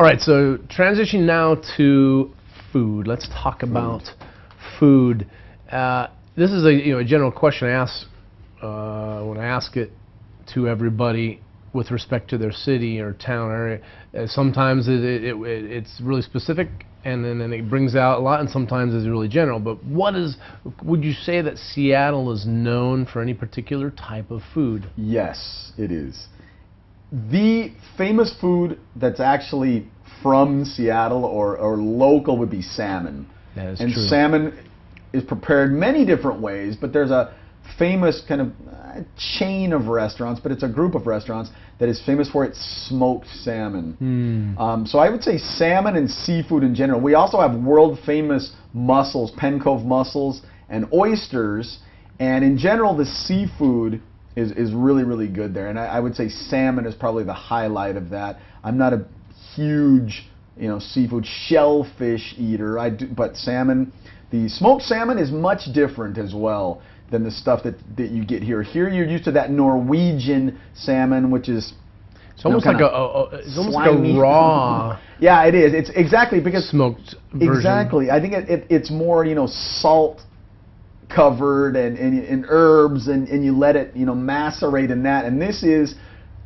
All right, so transition now to food. Let's talk about food. This is a general question I ask when I ask it to everybody with respect to their city or town area. Sometimes it's really specific, and then it brings out a lot, and sometimes it's really general. But would you say that Seattle is known for any particular type of food? Yes, it is. The famous food that's actually from Seattle or local would be salmon. That is and true. Salmon is prepared many different ways, but there's a famous kind of chain of restaurants, but it's a group of restaurants that is famous for its smoked salmon. So I would say salmon and seafood in general. We also have world famous mussels, Pen Cove mussels, and oysters, and in general the seafood is really, really good there. And I would say salmon is probably the highlight of that. I'm not a huge seafood shellfish eater, but salmon, the smoked salmon is much different as well than the stuff that you get here. Here you're used to that Norwegian salmon, which is it's almost like it's almost like a raw. Yeah, it is. It's exactly because smoked version. Exactly. I think it's more salt covered and herbs, and you let it macerate in that. And this is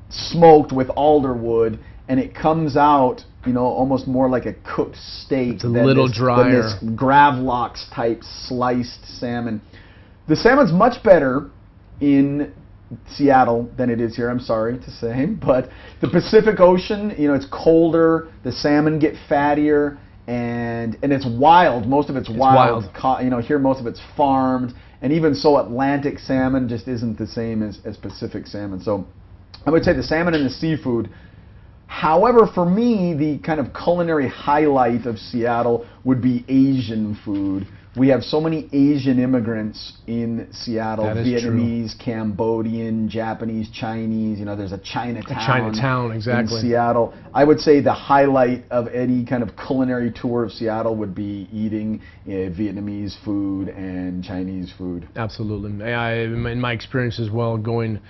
smoked with alderwood, and it comes out almost more like a cooked steak. It's a little drier than this gravlax type sliced salmon. The salmon's much better in Seattle than it is here, I'm sorry to say, but the Pacific Ocean, it's colder, the salmon get fattier, and it's wild. Most of it's wild. Here most of it's farmed, and even so Atlantic salmon just isn't the same as Pacific salmon. So I would say the salmon and the seafood. However, for me, the kind of culinary highlight of Seattle would be Asian food. We have so many Asian immigrants in Seattle, Vietnamese, true. Cambodian, Japanese, Chinese. There's a Chinatown, exactly. in Seattle. I would say the highlight of any kind of culinary tour of Seattle would be eating Vietnamese food and Chinese food. Absolutely. In my experience as well, going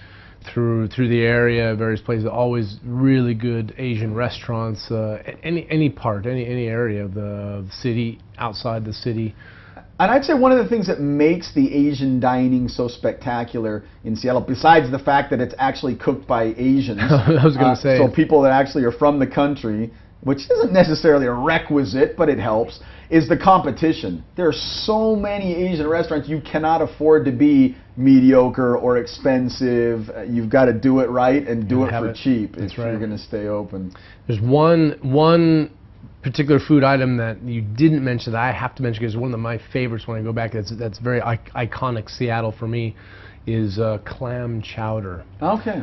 through the area, various places, always really good Asian restaurants. Any area of the city, outside the city. And I'd say one of the things that makes the Asian dining so spectacular in Seattle, besides the fact that it's actually cooked by Asians, I was going to say, so people that actually are from the country, which isn't necessarily a requisite, but it helps, is the competition. There are so many Asian restaurants, you cannot afford to be mediocre or expensive. You've got to do it right and do it for cheap if you're going to stay open. There's one particular food item that you didn't mention that I have to mention because it's one of my favorites when I go back. That's very iconic Seattle for me. Is clam chowder. Okay.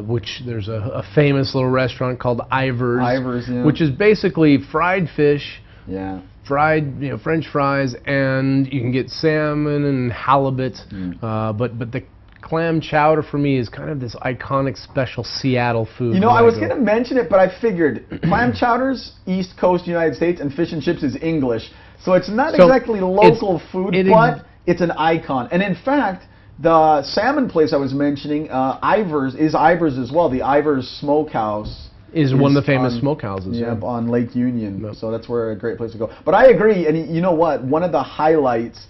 Which there's a famous little restaurant called Ivar's. Ivar's, yeah. Which is basically fried fish. Yeah. Fried, French fries, and you can get salmon and halibut. But the clam chowder for me is kind of this iconic special Seattle food. I was going to mention it, but I figured clam chowder's East Coast United States and fish and chips is English. So it's not exactly local food, but it's an icon. And in fact, the salmon place I was mentioning, Ivar's, is Ivar's as well. The Ivar's Smokehouse is one of the famous smokehouses. Yeah, on Lake Union. Yep. So that's where a great place to go. But I agree, and you know what? One of the highlights,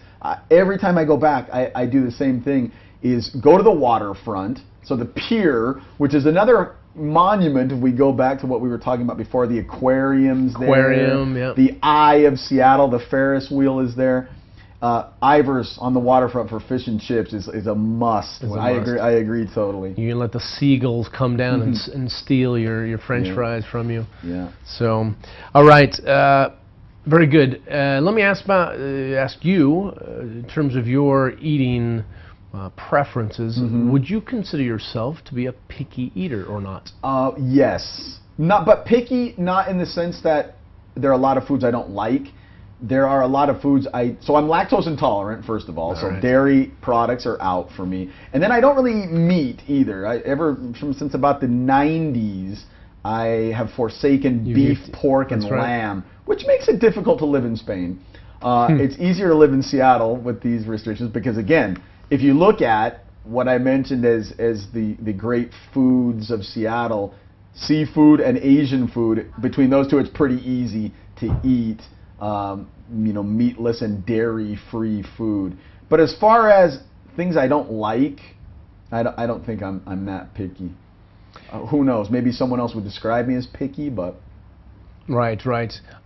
every time I go back, I do the same thing, is go to the waterfront. So the pier, which is another monument, if we go back to what we were talking about before, the aquarium's there. Yep. The Eye of Seattle, the Ferris wheel is there. Ivar's on the waterfront for fish and chips is a must. I agree totally. You can let the seagulls come down and steal your French fries from you. Yeah. So, all right, very good. Let me ask you in terms of your eating preferences. Would you consider yourself to be a picky eater or not? Yes, but picky not in the sense that there are a lot of foods I don't like. There are a lot of foods so I'm lactose intolerant, first of all, so dairy products are out for me. And then I don't really eat meat either. Since about the 90s, I have forsaken beef, pork, and lamb, which makes it difficult to live in Spain. It's easier to live in Seattle with these restrictions because, again, if you look at what I mentioned as the great foods of Seattle, seafood and Asian food, between those two, it's pretty easy to eat, meatless and dairy-free food. But as far as things I don't like, I don't think I'm that picky. Who knows? Maybe someone else would describe me as picky, but... Right.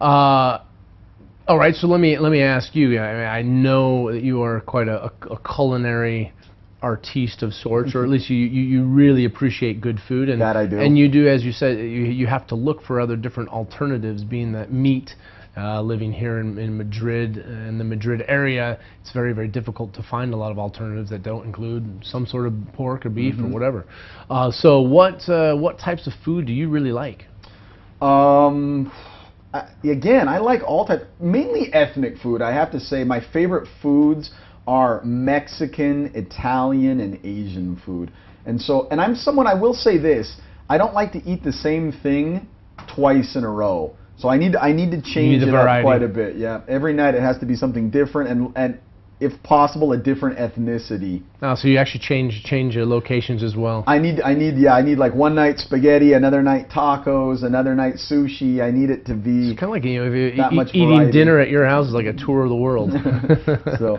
All right, so let me ask you. I know that you are quite a culinary artiste of sorts, or at least you really appreciate good food, and that I do. And you do, as you said, you have to look for other different alternatives. Being that meat, living here in Madrid, in the Madrid area, it's very, very difficult to find a lot of alternatives that don't include some sort of pork or beef or whatever. So what types of food do you really like? Again, I like all types, mainly ethnic food. I have to say my favorite foods are Mexican, Italian, and Asian food. And I'm someone, I will say this, I don't like to eat the same thing twice in a row. So I need to change it up quite a bit. Yeah, every night it has to be something different, and if possible, a different ethnicity. Oh, so you actually change your locations as well. I need like one night spaghetti, another night tacos, another night sushi. I need it to be it's kind of like, if eating dinner at your house is like a tour of the world. So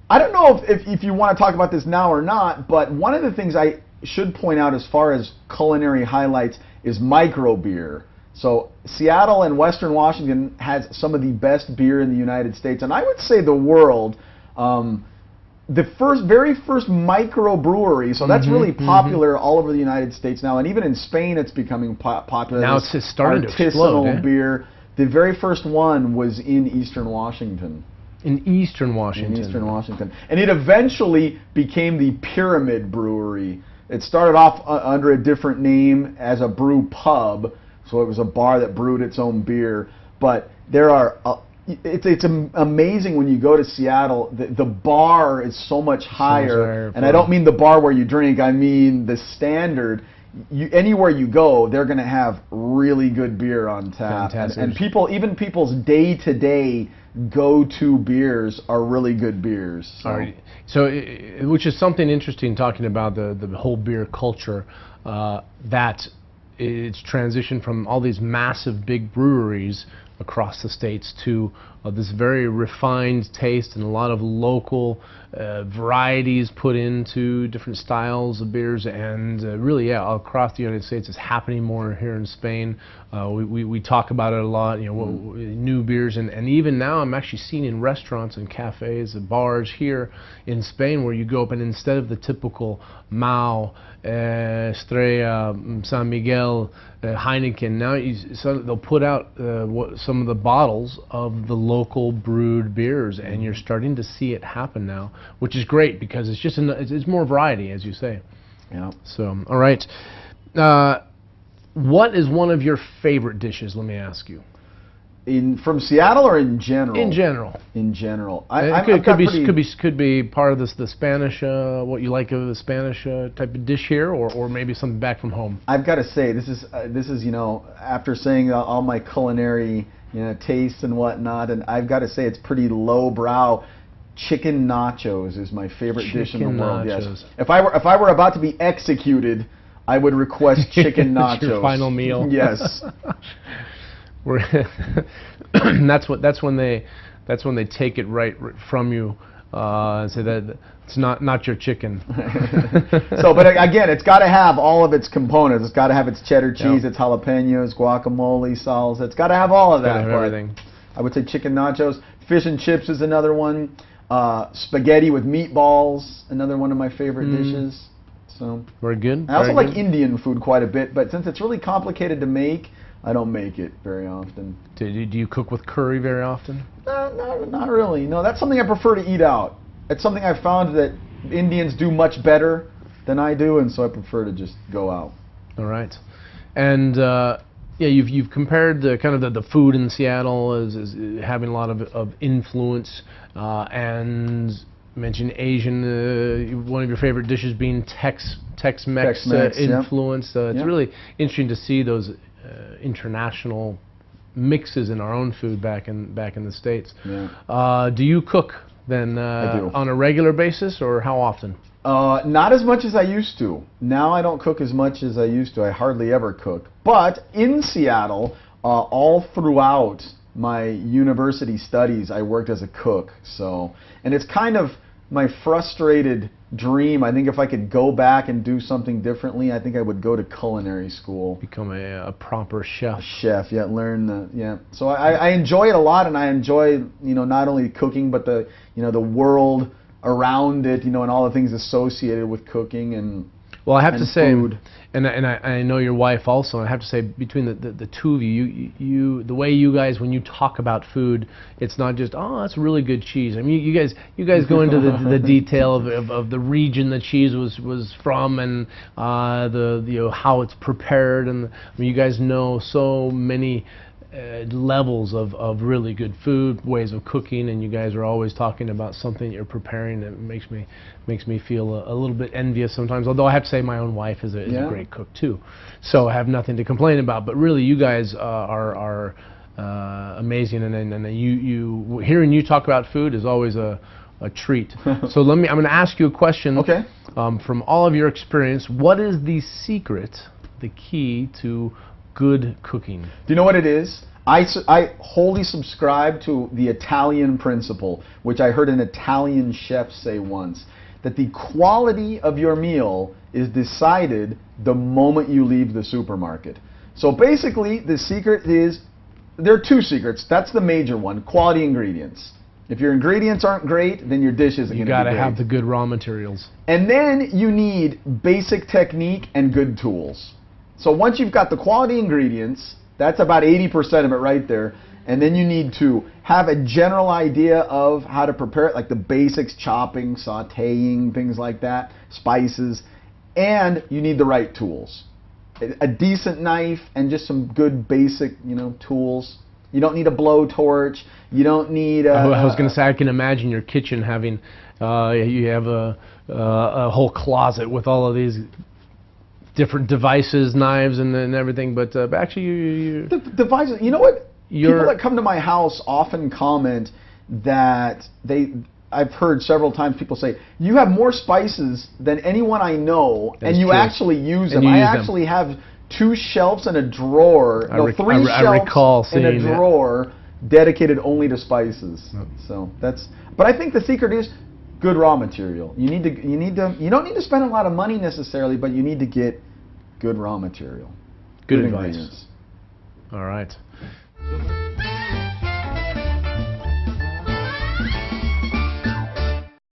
I don't know if you want to talk about this now or not, but one of the things I should point out as far as culinary highlights is micro beer. So Seattle and Western Washington has some of the best beer in the United States, and I would say the world. The very first microbrewery, so that's really popular all over the United States now, and even in Spain it's becoming popular. Now it's starting to explode. Artisanal beer. The very first one was in Eastern Washington. In Eastern Washington. In Eastern Washington. And it eventually became the Pyramid Brewery. It started off under a different name as a brew pub, so it was a bar that brewed its own beer, but there are... It's amazing when you go to Seattle. The bar is so much higher, and I don't mean the bar where you drink. I mean the standard. Anywhere you go, they're going to have really good beer on tap, and even people's day-to-day go-to beers are really good beers. So. All right. So, which is something interesting talking about the whole beer culture, that it's transitioned from all these massive big breweries across the states to this very refined taste and a lot of local varieties put into different styles of beers, and really, yeah, across the United States. It's happening more here in Spain. We talk about it a lot, new beers, and even now I'm actually seeing in restaurants and cafes and bars here in Spain where you go up and instead of the typical Mao, Estrella, San Miguel, Heineken, now they'll put out some of the bottles of the local brewed beers, and you're starting to see it happen now, which is great because it's just it's more variety, as you say. Yeah. So, all right. What is one of your favorite dishes? Let me ask you. From Seattle or in general? In general. In general. Could be part of the Spanish, what you like of the Spanish type of dish here, or maybe something back from home. I've got to say, this is after saying all my culinary tastes and whatnot, and I've got to say it's pretty lowbrow. Chicken nachos is my favorite dish in the world. Yes. If I were about to be executed, I would request chicken nachos. Your final meal. Yes. That's when they take it right from you and say that it's not your chicken. So, but again, it's got to have all of its components. It's got to have its cheddar cheese, its jalapenos, guacamole, salsa. It's got to have all of that. Everything. I would say chicken nachos. Fish and chips is another one. Spaghetti with meatballs, another one of my favorite dishes. So very good. I also like Indian food quite a bit, but since it's really complicated to make, I don't make it very often. Do you cook with curry very often? Not really. No, that's something I prefer to eat out. It's something I've found that Indians do much better than I do, and so I prefer to just go out. All right. And yeah, you've compared kind of the food in Seattle as having a lot of influence, and mentioned Asian. One of your favorite dishes being Tex-Mex influence. It's really interesting to see those international mixes in our own food back in the States. Yeah. Do you cook then I do. on a regular basis, or how often? Not as much as I used to. Now I don't cook as much as I used to. I hardly ever cook. But in Seattle, all throughout my university studies, I worked as a cook. So, and it's kind of my frustrated dream. I think if I could go back and do something differently, I think I would go to culinary school. Become a proper chef. A chef, yeah. Learn the, yeah. So I enjoy it a lot, and I enjoy, not only cooking, but the, the world around it, and all the things associated with cooking and. Well, I have to say, food. and I know your wife also. And I have to say, between the two of you, the way you guys, when you talk about food, it's not just, oh, that's really good cheese. I mean, you guys go into the detail of the region the cheese was from, and how it's prepared, and I mean, you guys know so many levels of really good food, ways of cooking, and you guys are always talking about something you're preparing that makes me feel a little bit envious sometimes. Although I have to say my own wife is a great cook too, so I have nothing to complain about. But really, you guys are amazing, and you hearing you talk about food is always a treat. So I'm going to ask you a question. Okay. From all of your experience, what is the secret, the key to good cooking? Do you know what it is? I wholly subscribe to the Italian principle, which I heard an Italian chef say once, that the quality of your meal is decided the moment you leave the supermarket. So basically, the secret is, there are two secrets. That's the major one, quality ingredients. If your ingredients aren't great, then your dish isn't going to be great. You got to have the good raw materials. And then you need basic technique and good tools. So once you've got the quality ingredients, that's about 80% of it right there. And then you need to have a general idea of how to prepare it, like the basics, chopping, sautéing, things like that, spices. And you need the right tools. A decent knife and just some good basic, tools. You don't need a blowtorch. You don't need I was going to say, I can imagine your kitchen having, you have a whole closet with all of these different devices, knives, and everything, but actually the devices. You know what? People that come to my house often comment that I've heard several times people say, you have more spices than anyone I know, and you actually use them. I actually have 2 shelves and a drawer, 3 shelves and a drawer dedicated only to spices. So that's. But I think the secret is good raw material. You don't need to spend a lot of money necessarily, but you need to get good raw material. Good advice. All right.